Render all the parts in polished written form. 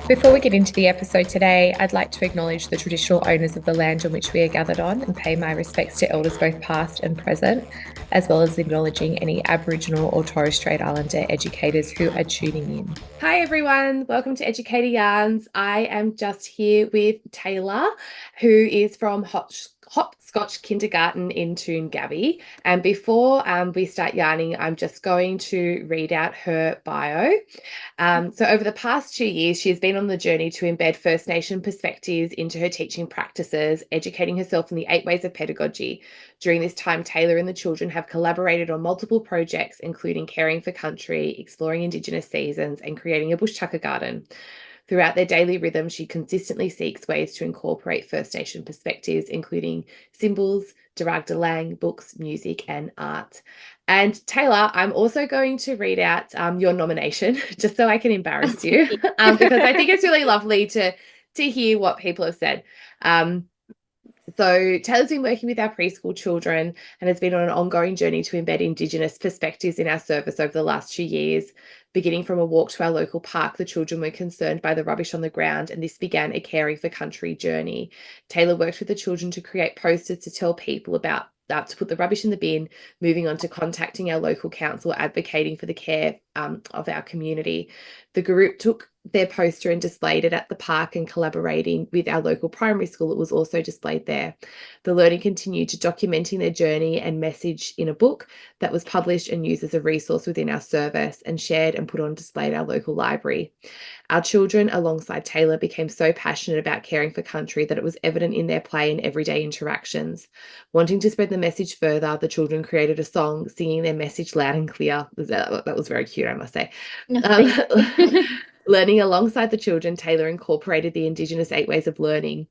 Before we get into the episode today, I'd like to acknowledge the traditional owners of the land on which we are gathered on and pay my respects to elders both past and present, as well as acknowledging any Aboriginal or Torres Strait Islander educators who are tuning in. Hi everyone, welcome to Educator Yarns. I am just here with Taylar, who is from Hopscotch Kindergarten in Toongabbie. And before we start yarning, I'm just going to read out her bio. So over the past 2 years, she has been on the journey to embed First Nation perspectives into her teaching practices, educating herself in the 8 ways of pedagogy. During this time, Taylar and the children have collaborated on multiple projects, including caring for country, exploring Indigenous seasons, and creating a bush tucker garden. Throughout their daily rhythm, she consistently seeks ways to incorporate First Nation perspectives, including symbols, Darag Dalang, books, music, and art. And Taylar, I'm also going to read out your nomination, just so I can embarrass you, because I think it's really lovely to hear what people have said. So Taylar's been working with our preschool children and has been on an ongoing journey to embed Indigenous perspectives in our service over the last 2 years. Beginning from a walk to our local park, the children were concerned by the rubbish on the ground, and this began a caring for country journey. Taylar worked with the children to create posters to tell people about to put the rubbish in the bin, moving on to contacting our local council, advocating for the care of our community. The group took their poster and displayed it at the park, and collaborating with our local primary school, it was also displayed there. The learning continued to documenting their journey and message in a book that was published and used as a resource within our service and shared and put on display at our local library. Our children, alongside Taylar, became so passionate about caring for country that it was evident in their play and everyday interactions. Wanting to spread the message further, the children created a song singing their message loud and clear. That was very cute, I must say. Learning alongside the children, Taylar incorporated the Indigenous 8 ways of learning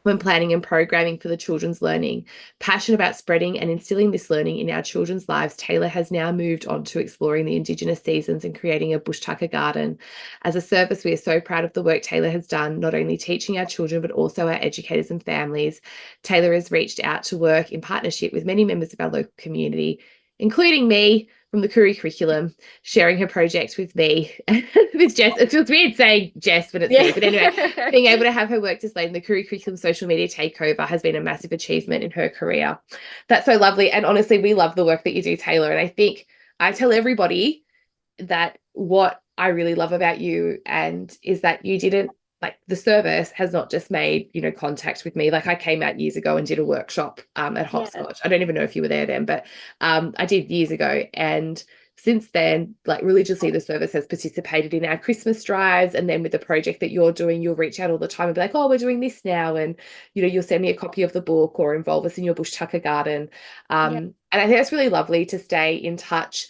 when planning and programming for the children's learning. Passionate about spreading and instilling this learning in our children's lives, Taylar has now moved on to exploring the Indigenous seasons and creating a bush tucker garden. As a service, we are so proud of the work Taylar has done, not only teaching our children, but also our educators and families. Taylar has reached out to work in partnership with many members of our local community, including me, from the Koori curriculum, sharing her project with me, with Jess. It feels weird saying Jess, but it's me. But anyway, being able to have her work displayed in the Koori curriculum social media takeover has been a massive achievement in her career. That's so lovely. And honestly, we love the work that you do, Taylar. And I think I tell everybody that what I really love about you is that you didn't, like, the service has not just made, contact with me. Like, I came out years ago and did a workshop at Hopscotch. I don't even know if you were there then, but I did years ago. And since then, like, religiously, the service has participated in our Christmas drives. And then with the project that you're doing, you'll reach out all the time and be like, oh, we're doing this now. And, you'll send me a copy of the book or involve us in your bush tucker garden. And I think it's really lovely to stay in touch,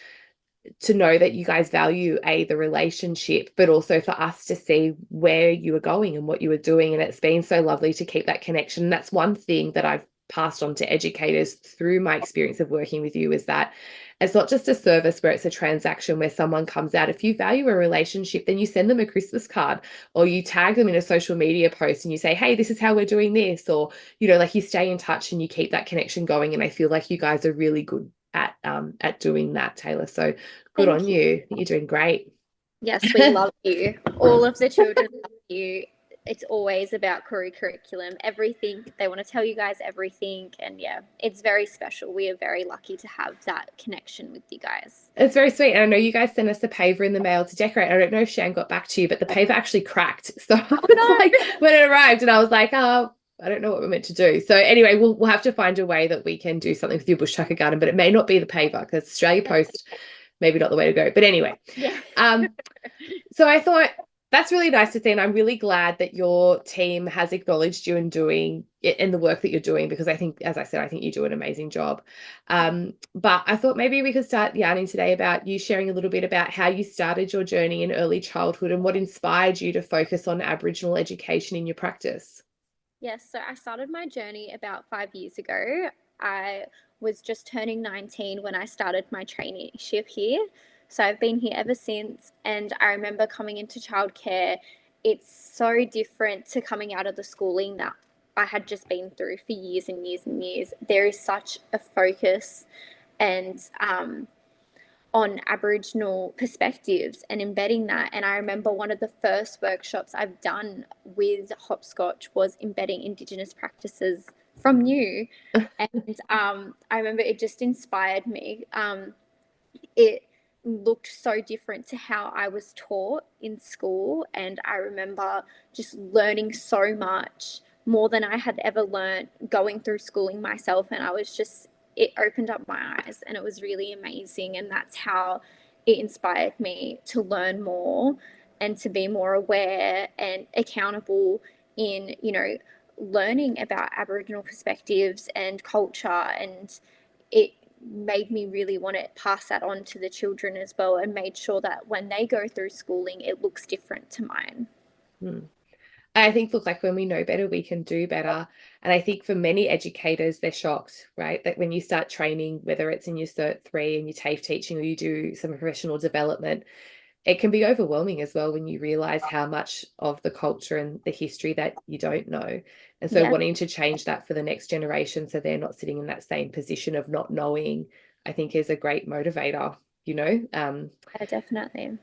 to know that you guys value the relationship, but also for us to see where you were going and what you were doing. And it's been so lovely to keep that connection. And that's one thing that I've passed on to educators through my experience of working with you, is that it's not just a service where it's a transaction where someone comes out. If you value a relationship, then you send them a Christmas card, or you tag them in a social media post and you say, hey, this is how we're doing this, or, like, you stay in touch and you keep that connection going. And I feel like you guys are really good at doing that, Taylar. So good on you. You're doing great. Yes, we love you. All of the children love you. It's always about Koori curriculum, everything. They want to tell you guys everything. And it's very special. We are very lucky to have that connection with you guys. It's very sweet. And I know you guys sent us a paver in the mail to decorate. I don't know if Shan got back to you, but the paver actually cracked. So like, when it arrived, and I was like, oh, I don't know what we're meant to do. So anyway, we'll have to find a way that we can do something with your bush tucker garden, but it may not be the paver, because Australia Post, maybe not the way to go. But anyway, so I thought that's really nice to see. And I'm really glad that your team has acknowledged you and doing it, and the work that you're doing, because I think, as I said, I think you do an amazing job. But I thought maybe we could start yarning today about you sharing a little bit about how you started your journey in early childhood and what inspired you to focus on Aboriginal education in your practice. Yes, so I started my journey about 5 years ago. I was just turning 19 when I started my traineeship here. So I've been here ever since. And I remember coming into childcare, it's so different to coming out of the schooling that I had just been through for years and years and years. There is such a focus and on Aboriginal perspectives and embedding that. And I remember one of the first workshops I've done with Hopscotch was embedding Indigenous practices from you. And I remember it just inspired me. It looked so different to how I was taught in school. And I remember just learning so much more than I had ever learned going through schooling myself. And it opened up my eyes and it was really amazing. And that's how it inspired me to learn more and to be more aware and accountable in, learning about Aboriginal perspectives and culture. And it made me really want to pass that on to the children as well, and made sure that when they go through schooling, it looks different to mine. I think, look, like when we know better, we can do better. And I think for many educators, they're shocked, right? That when you start training, whether it's in your Cert 3 and your TAFE teaching or you do some professional development, it can be overwhelming as well when you realize how much of the culture and the history that you don't know. And so wanting to change that for the next generation so they're not sitting in that same position of not knowing, I think is a great motivator, Yeah, definitely.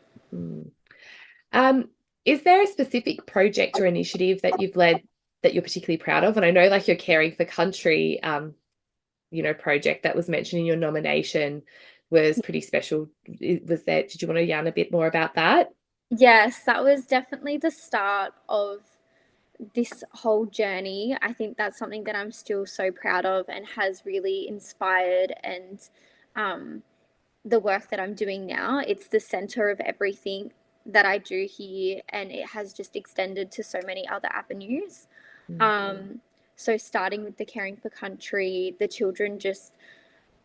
Is there a specific project or initiative that you've led that you're particularly proud of? And I know like your Caring for Country, project that was mentioned in your nomination was pretty special. Did you want to yarn a bit more about that? Yes, that was definitely the start of this whole journey. I think that's something that I'm still so proud of and has really inspired and the work that I'm doing now. It's the center of everything that I do here, and it has just extended to so many other avenues. So starting with the Caring for Country, the children just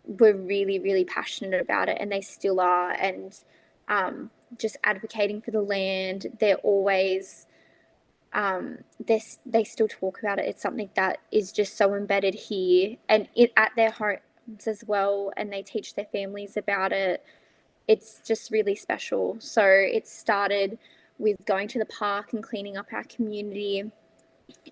were really, really passionate about it, and they still are. And just advocating for the land, they're always they still talk about it. It's something that is just so embedded here and at their homes as well, and they teach their families about it. It's just really special. So it started with going to the park and cleaning up our community,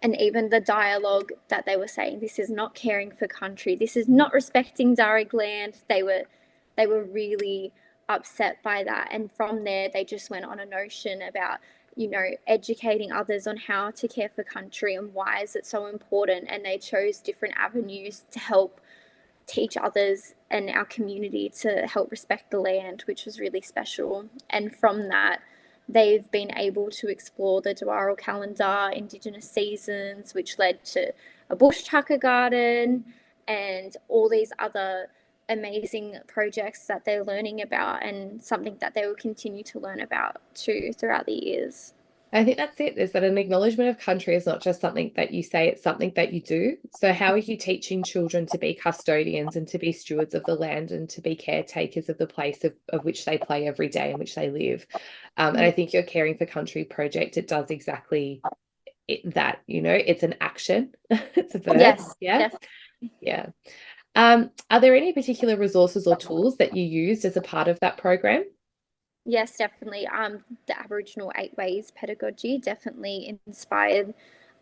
and even the dialogue that they were saying, this is not caring for country, this is not respecting Darug land. They were really upset by that, and from there they just went on a notion about educating others on how to care for country and why is it so important, and they chose different avenues to help teach others and our community to help respect the land, which was really special. And from that, they've been able to explore the Dwarrel calendar, Indigenous seasons, which led to a bush tucker garden and all these other amazing projects that they're learning about, and something that they will continue to learn about too throughout the years. I think that's it, is that an acknowledgement of country is not just something that you say, it's something that you do. So how are you teaching children to be custodians and to be stewards of the land and to be caretakers of the place of which they play every day in which they live? And I think your Caring for Country project, it does exactly that, it's an action. It's a verb. Yes. Yeah. Definitely. Yeah. Are there any particular resources or tools that you used as a part of that program? Yes, definitely. The Aboriginal 8 Ways pedagogy definitely inspired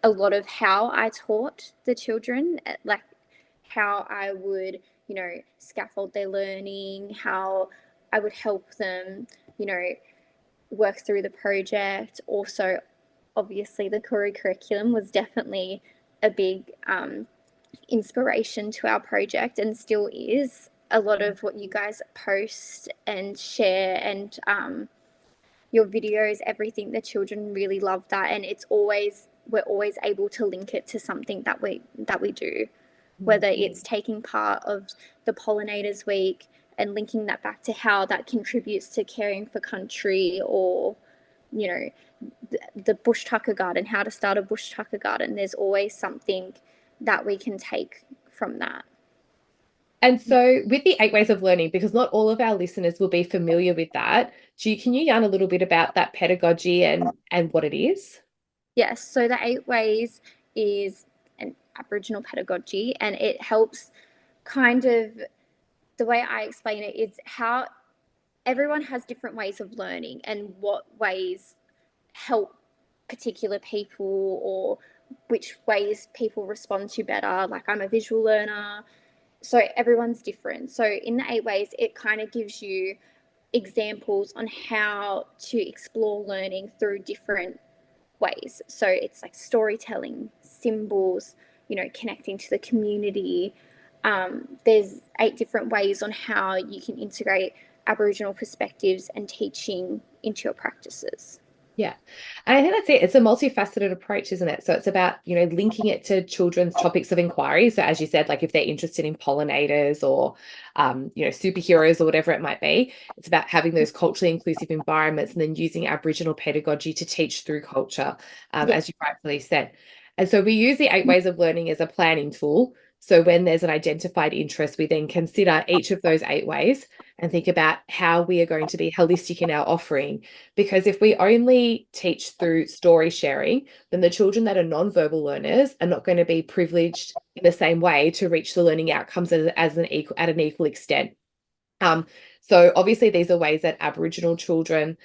a lot of how I taught the children, like how I would, scaffold their learning, how I would help them, work through the project. Also, obviously, the Koori curriculum was definitely a big inspiration to our project and still is. A lot of what you guys post and share and your videos, everything, the children really love that, and we're always able to link it to something that we do, whether it's taking part of the Pollinators Week and linking that back to how that contributes to caring for country, or the bush tucker garden, how to start a bush tucker garden. There's always something that we can take from that. And so with the 8 Ways of Learning, because not all of our listeners will be familiar with that, can you yarn a little bit about that pedagogy and what it is? Yes, so the 8 Ways is an Aboriginal pedagogy, and it helps kind of, the way I explain it is how everyone has different ways of learning and what ways help particular people, or which ways people respond to better. Like, I'm a visual learner, so everyone's different. So in the 8 ways, it kind of gives you examples on how to explore learning through different ways. So it's like storytelling, symbols, connecting to the community. There's 8 different ways on how you can integrate Aboriginal perspectives and teaching into your practices. Yeah. And I think that's it. It's a multifaceted approach, isn't it? So it's about, linking it to children's topics of inquiry. So as you said, like if they're interested in pollinators or, superheroes or whatever it might be, it's about having those culturally inclusive environments and then using Aboriginal pedagogy to teach through culture, as you rightfully said. And so we use the 8 ways of learning as a planning tool. So when there's an identified interest, we then consider each of those 8 ways and think about how we are going to be holistic in our offering. Because if we only teach through story sharing, then the children that are nonverbal learners are not going to be privileged in the same way to reach the learning outcomes at an equal extent. So obviously these are ways that Aboriginal children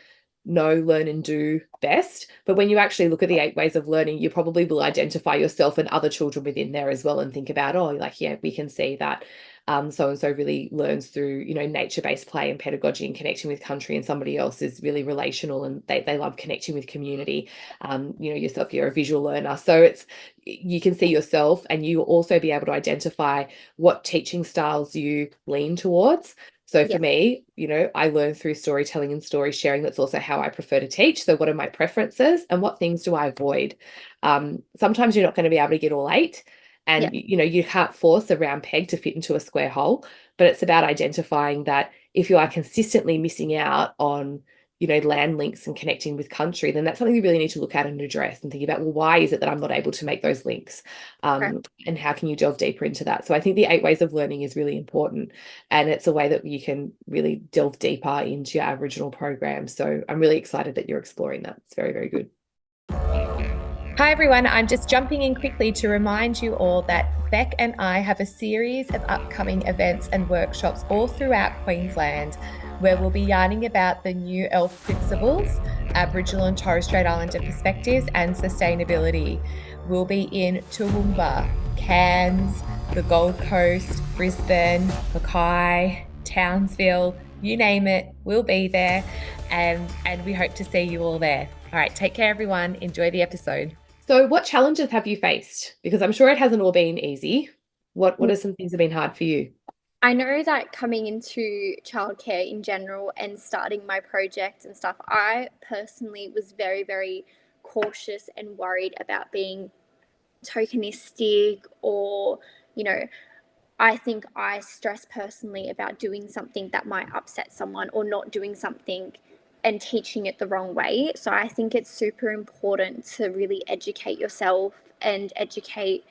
know, learn, and do best. But when you actually look at the 8 ways of learning, you probably will identify yourself and other children within there as well and think about, oh, like, yeah, we can see that so-and-so really learns through, nature-based play and pedagogy and connecting with country, and somebody else is really relational and they love connecting with community. Yourself, you're a visual learner. So you can see yourself, and you will also be able to identify what teaching styles you lean towards. So for me, I learn through storytelling and story sharing. That's also how I prefer to teach. So what are my preferences and what things do I avoid? Sometimes you're not going to be able to get all 8. And, you can't force a round peg to fit into a square hole. But it's about identifying that if you are consistently missing out on, land links and connecting with country, then that's something you really need to look at and address and think about, well, why is it that I'm not able to make those links? And how can you delve deeper into that? So I think the 8 ways of learning is really important. And it's a way that you can really delve deeper into your Aboriginal program. So I'm really excited that you're exploring that. It's very, very good. Hi everyone, I'm just jumping in quickly to remind you all that Beck and I have a series of upcoming events and workshops all throughout Queensland where we'll be yarning about the new ELF principles, Aboriginal and Torres Strait Islander perspectives and sustainability. We'll be in Toowoomba, Cairns, the Gold Coast, Brisbane, Mackay, Townsville, you name it, we'll be there, and we hope to see you all there. All right, take care everyone, enjoy the episode. So what challenges have you faced? Because I'm sure it hasn't all been easy. What are some things that have been hard for you? I know that coming into childcare in general and starting my project and stuff, I personally was very, very cautious and worried about being tokenistic or, I think I stress personally about doing something that might upset someone or not doing something and teaching it the wrong way. So I think it's super important to really educate yourself and educate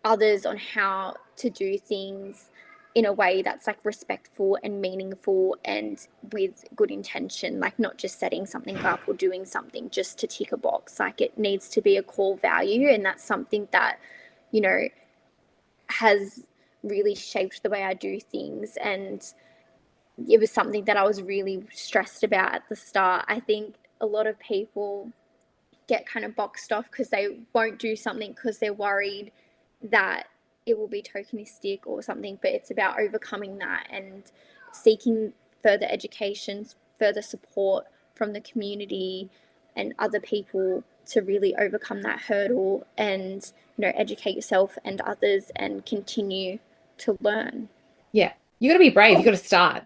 others on how to do things in a way that's like respectful and meaningful and with good intention, like not just setting something up or doing something just to tick a box. Like it needs to be a core value, and that's something that, has really shaped the way I do things. And it was something that I was really stressed about at the start. I think a lot of people get kind of boxed off because they won't do something because they're worried that it will be tokenistic or something, but it's about overcoming that and seeking further education, further support from the community and other people to really overcome that hurdle and, educate yourself and others and continue to learn. Yeah. You got to be brave. You got to start.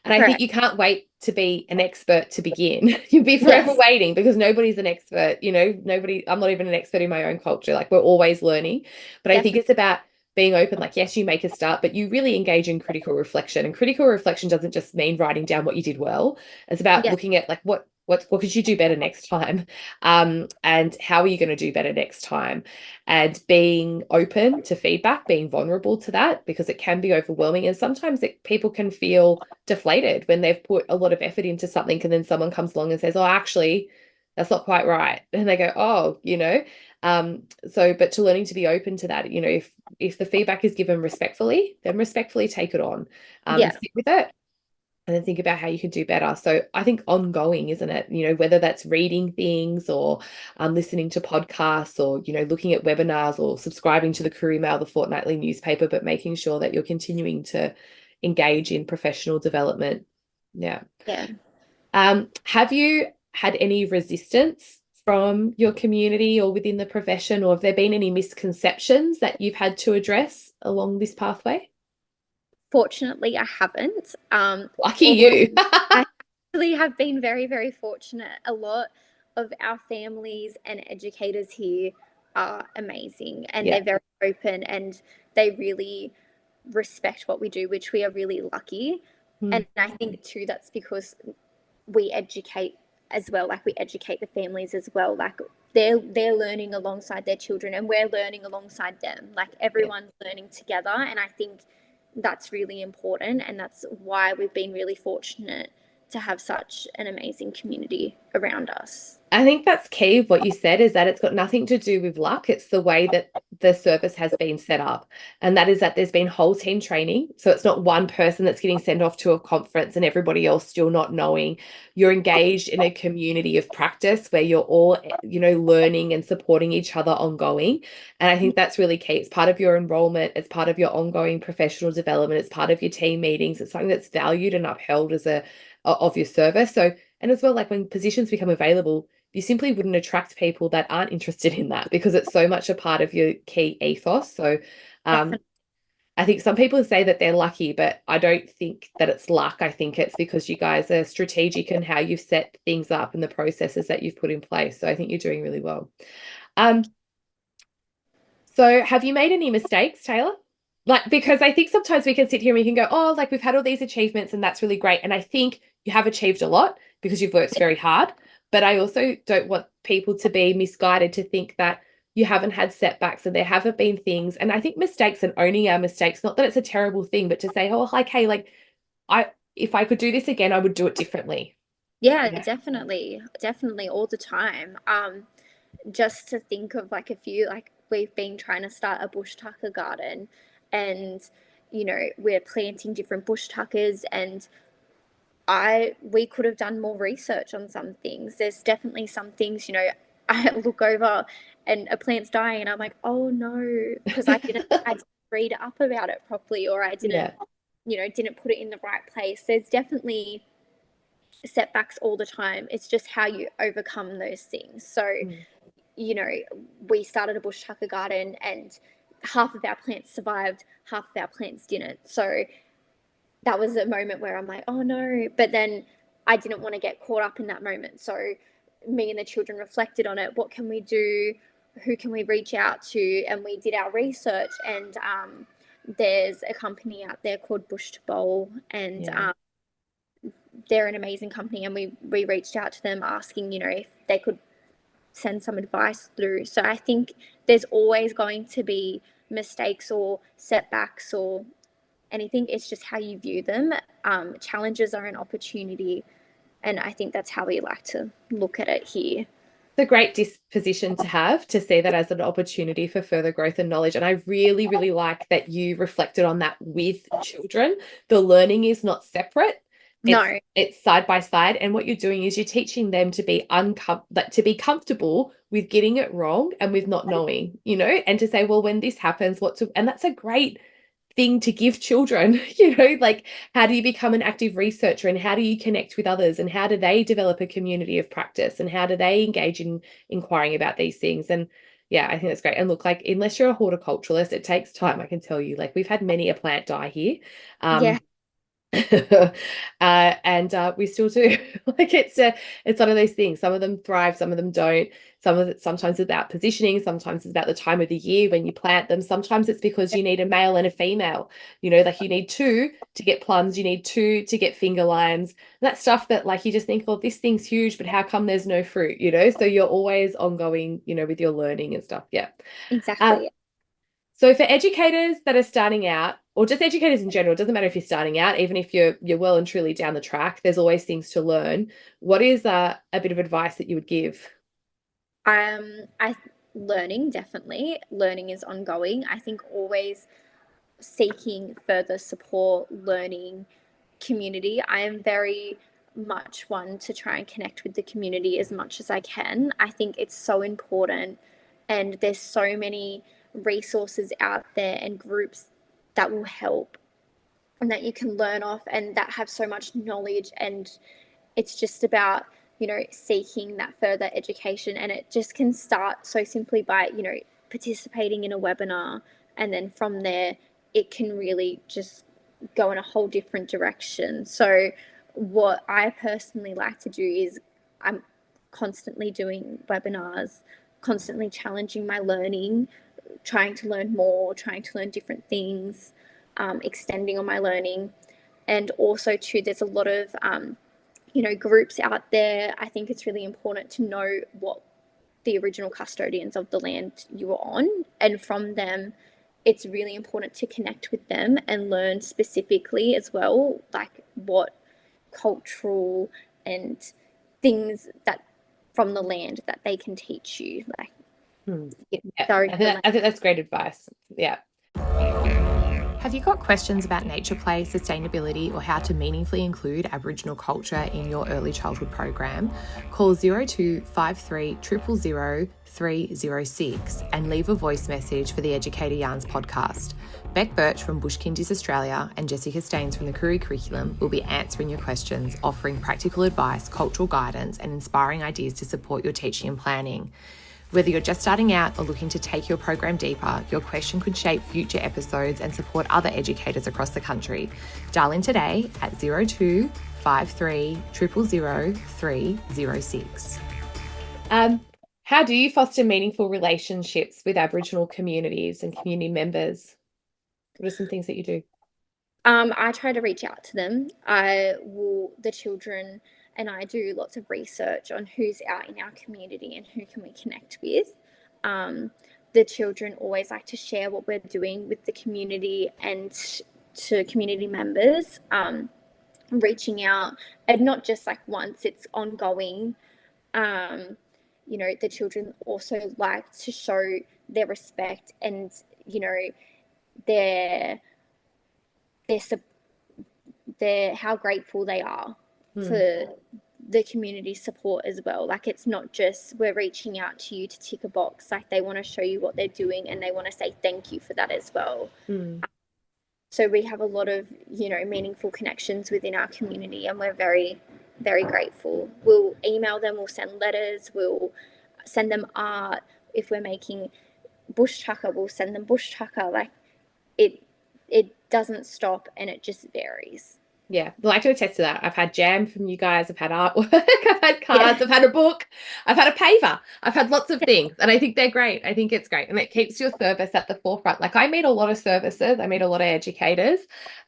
And I think Correct. you can't wait to be an expert to begin. You'll be forever waiting because nobody's an expert. I'm not even an expert in my own culture. Like we're always learning. But I think it's about being open. Like, yes, you make a start, but you really engage in critical reflection. And critical reflection doesn't just mean writing down what you did well. It's about looking at like what could you do better next time? And how are you going to do better next time? And being open to feedback, being vulnerable to that, because it can be overwhelming. And sometimes people can feel deflated when they've put a lot of effort into something and then someone comes along and says, oh, actually, that's not quite right. And they go, oh, but to learning to be open to that, if the feedback is given respectfully, then respectfully take it on. Sit with it. and then think about how you can do better. So I think ongoing, isn't it? You know, whether that's reading things or listening to podcasts or, you know, looking at webinars or subscribing to the Koori Mail, the fortnightly newspaper, but making sure that you're continuing to engage in professional development. Yeah. Yeah. Have you had any resistance from your community or within the profession, or have there been any misconceptions that you've had to address along this pathway? Fortunately, I haven't. Lucky Although you. I actually have been very, very fortunate. A lot of our families and educators here are amazing, and Yeah. they're very open, and they really respect what we do, which we are really lucky. Mm. And I think too that's because we educate as well, like we educate the families as well, like they're learning alongside their children and we're learning alongside them, like Yeah. everyone's learning together. And I think that's really important, and that's why we've been really fortunate to have such an amazing community around us. I think that's key. What you said is that it's got nothing to do with luck. It's the way that the service has been set up. And that is that there's been whole team training. So it's not one person that's getting sent off to a conference and everybody else still not knowing. You're engaged in a community of practice where you're all, you know, learning and supporting each other ongoing. And I think that's really key. It's part of your enrollment. It's part of your ongoing professional development. It's part of your team meetings. It's something that's valued and upheld as a of your service. So, and as well, like when positions become available, you simply wouldn't attract people that aren't interested in that because it's so much a part of your key ethos. So Definitely. I think some people say that they're lucky, but I don't think that it's luck. I think it's because you guys are strategic in how you've set things up and the processes that you've put in place. So I think you're doing really well. So have you made any mistakes, Taylar? Like, because I think sometimes we can sit here and we can go, oh, like we've had all these achievements and that's really great. And I think you have achieved a lot because you've worked very hard. But I also don't want people to be misguided to think that you haven't had setbacks and there haven't been things. And I think mistakes and owning our mistakes, not that it's a terrible thing, but to say, oh, like, hey, like if I could do this again, I would do it differently. Yeah, Yeah. definitely all the time. Just to think of like a few, like we've been trying to start a bush tucker garden, and we're planting different bush tuckers, and we could have done more research on some things. There's definitely some things, I look over and a plant's dying and I'm like, oh no, because I didn't read up about it properly, or I didn't, Yeah. didn't put it in the right place. There's definitely setbacks all the time. It's just how you overcome those things. So, Mm. We started a bush tucker garden and half of our plants survived, half of our plants didn't. So that was a moment where I'm like, oh no. But then I didn't want to get caught up in that moment. So me and the children reflected on it. What can we do? Who can we reach out to? And we did our research. And there's a company out there called Bush to Bowl, and Yeah. they're an amazing company. And we reached out to them asking, if they could send some advice through. So I think there's always going to be mistakes or setbacks or anything. It's just how you view them. Challenges are an opportunity, and I think that's how we like to look at it here. It's a great disposition to have, to see that as an opportunity for further growth and knowledge. And I really, really like that you reflected on that with children. The learning is not separate. No, It's side by side. And what you're doing is you're teaching them to be to be comfortable with getting it wrong and with not knowing, you know, and to say, well, when this happens, and that's a great thing to give children, you know, like how do you become an active researcher and how do you connect with others and how do they develop a community of practice and how do they engage in inquiring about these things? And yeah, I think that's great. And look, like unless you're a horticulturalist, it takes time, I can tell you. Like we've had many a plant die here. yeah, And we still do. Like it's one of those things. Some of them thrive, some of them don't. Sometimes it's about positioning, sometimes it's about the time of the year when you plant them. Sometimes it's because you need a male and a female. You know, like you need two to get plums, you need two to get finger limes. That stuff that like you just think, oh, this thing's huge, but how come there's no fruit? You know, so you're always ongoing, you know, with your learning and stuff. Yeah. Uh, exactly. so for educators that are starting out, or just educators in general, it doesn't matter if you're starting out, even if you're well and truly down the track, there's always things to learn. What is a bit of advice that you would give? I learning, definitely learning is ongoing. I think always seeking further support, learning, community. I am very much one to try and connect with the community as much as I can. I think it's so important, and there's so many resources out there and groups that will help and that you can learn off and that have so much knowledge, and it's just about, you know, seeking that further education. And it just can start so simply by, you know, participating in a webinar, and then from there it can really just go in a whole different direction. So what I personally like to do is I'm constantly doing webinars, constantly challenging my learning, trying to learn more, trying to learn different things, extending on my learning. And also too, there's a lot of you know, groups out there. I think it's really important to know what the original custodians of the land you were on, and from them it's really important to connect with them and learn specifically as well, like what cultural and things that from the land that they can teach you. Like, I think that's great advice. Yeah. Have you got questions about nature play, sustainability, or how to meaningfully include Aboriginal culture in your early childhood program? Call 0253 000 306 and leave a voice message for the Educator Yarns podcast. Beck Burch from Bush Kindies Australia and Jessica Staines from the Koori curriculum will be answering your questions, offering practical advice, cultural guidance, and inspiring ideas to support your teaching and planning. Whether you're just starting out or looking to take your program deeper, your question could shape future episodes and support other educators across the country. Dial in today at 0253 000 306. How do you foster meaningful relationships with Aboriginal communities and community members? What are some things that you do? I try to reach out to them. The children and I do lots of research on who's out in our community and who can we connect with. The children always like to share what we're doing with the community and to community members, reaching out, and not just like once, it's ongoing. You know, the children also like to show their respect and, you know, their how grateful they are for the community support as well. Like, it's not just we're reaching out to you to tick a box. Like, they want to show you what they're doing and they want to say thank you for that as well. So we have a lot of, you know, meaningful connections within our community, and we're very, very grateful. We'll email them, we'll send letters, we'll send them art. If we're making bush tucker, we'll send them bush tucker. Like, it doesn't stop, and it just varies. Yeah, I'd like to attest to that. I've had jam from you guys. I've had artwork. I've had cards. I've had a book. I've had a paver. I've had lots of things, and I think they're great. I think it's great, and it keeps your service at the forefront. Like, I meet a lot of services. I meet a lot of educators,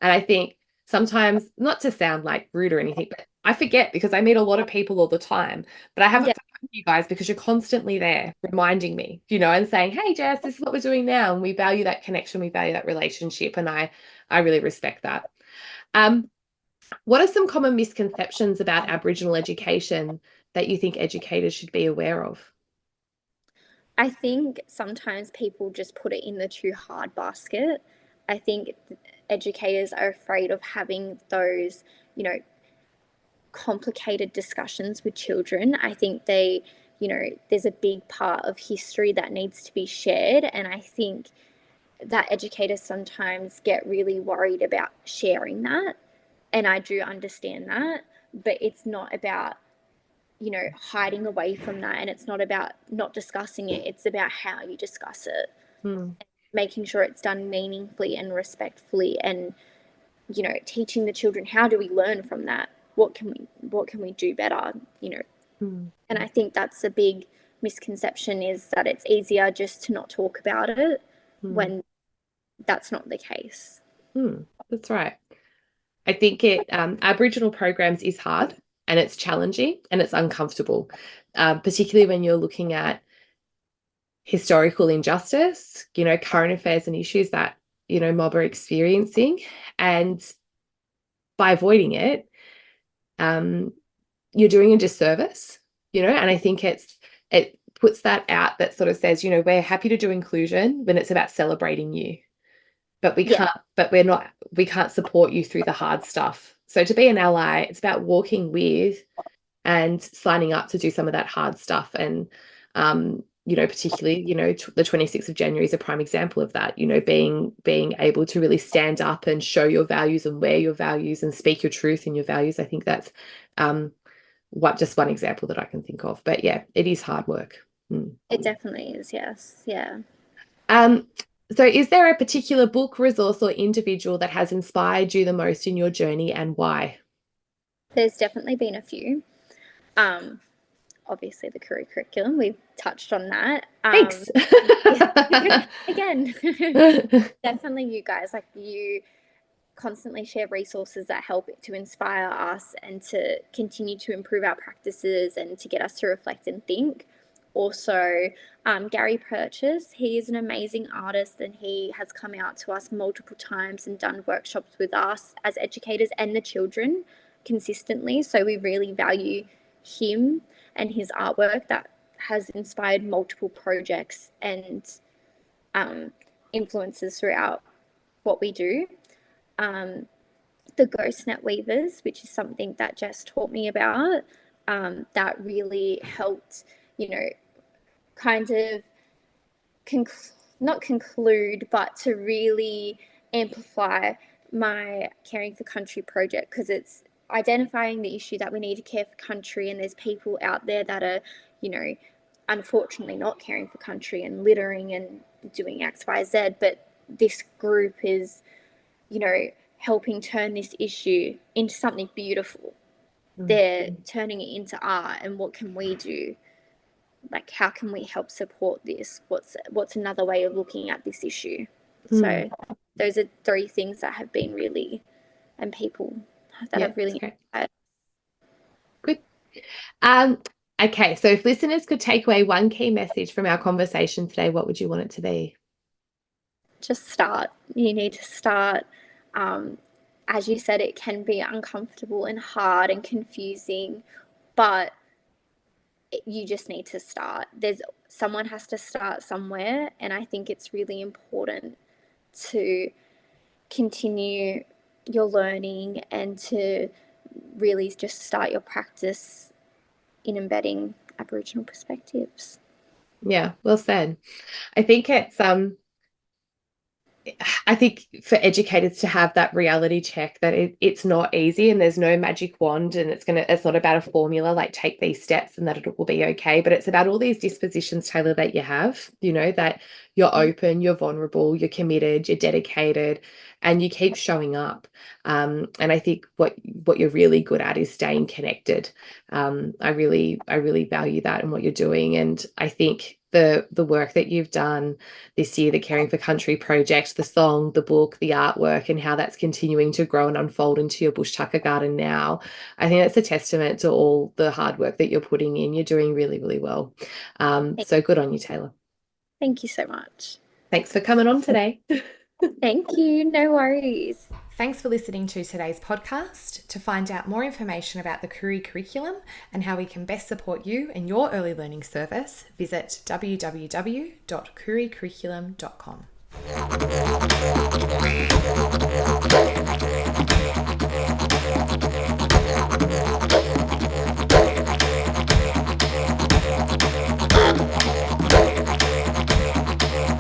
and I think sometimes, not to sound like rude or anything, but I forget because I meet a lot of people all the time. But I haven't forgotten you guys because you're constantly there reminding me, you know, and saying, "Hey, Jess, this is what we're doing now," and we value that connection. We value that relationship, and I really respect that. What are some common misconceptions about Aboriginal education that you think educators should be aware of? I think sometimes people just put it in the too hard basket. I think educators are afraid of having those, you know, complicated discussions with children. I think they, you know, there's a big part of history that needs to be shared, and I think that educators sometimes get really worried about sharing that. And I do understand that, but it's not about, you know, hiding away from that, and it's not about not discussing it. It's about how you discuss it, making sure it's done meaningfully and respectfully, and, you know, teaching the children, how do we learn from that? What can we do better? You know, and I think that's a big misconception, is that it's easier just to not talk about it when that's not the case. That's right. I think Aboriginal programs is hard, and it's challenging, and it's uncomfortable, particularly when you're looking at historical injustice, you know, current affairs and issues that, you know, mob are experiencing. And by avoiding it, you're doing a disservice, you know, and I think it puts that out, that sort of says, you know, we're happy to do inclusion when it's about celebrating you. But we can't support you through the hard stuff So to be an ally, it's about walking with and signing up to do some of that hard stuff. And, particularly, the 26th of January is a prime example of that, being able to really stand up and show your values and wear your values and speak your truth in your values. I think that's just one example that I can think of. But yeah, it is hard work. It definitely is, yes. Yeah. So is there a particular book, resource, or individual that has inspired you the most in your journey, and why? There's definitely been a few. Obviously the Koori curriculum, we've touched on that. Thanks. Again, definitely you guys, like, you constantly share resources that help to inspire us and to continue to improve our practices and to get us to reflect and think. Also, Gary Purchase, he is an amazing artist, and he has come out to us multiple times and done workshops with us as educators and the children consistently. So we really value him and his artwork that has inspired multiple projects and influences throughout what we do. The Ghost Net Weavers, which is something that Jess taught me about, that really helped, kind of not conclude, but to really amplify my Caring for Country project, because it's identifying the issue that we need to care for country, and there's people out there that are, unfortunately not caring for country and littering and doing X, Y, Z, but this group is, helping turn this issue into something beautiful. They're turning it into art, and what can we do? Like, how can we help support this? What's another way of looking at this issue? So those are 3 things that have been really, and people that have really inspired. Good. Okay, so if listeners could take away one key message from our conversation today, what would you want it to be? Just start. You need to start. As you said, it can be uncomfortable and hard and confusing, but you just need to start. Someone has to start somewhere, and I think it's really important to continue your learning and to really just start your practice in embedding Aboriginal perspectives. Yeah, well said. I think for educators to have that reality check that it's not easy and there's no magic wand, and it's not about a formula like take these steps and that it will be okay, but it's about all these dispositions, Taylar, that you have, that you're open, you're vulnerable, you're committed, you're dedicated, and you keep showing up. And I think what you're really good at is staying connected. I really value that and what you're doing. And I think the work that you've done this year, the Caring for Country project, the song, the book, the artwork, and how that's continuing to grow and unfold into your bush tucker garden now, I think that's a testament to all the hard work that you're putting in. You're doing really, really well. So good on you, Taylar. Thank you so much. Thanks for coming on today. Thank you. No worries. Thanks for listening to today's podcast. To find out more information about the Koori curriculum and how we can best support you in your early learning service, visit www.kooricurriculum.com.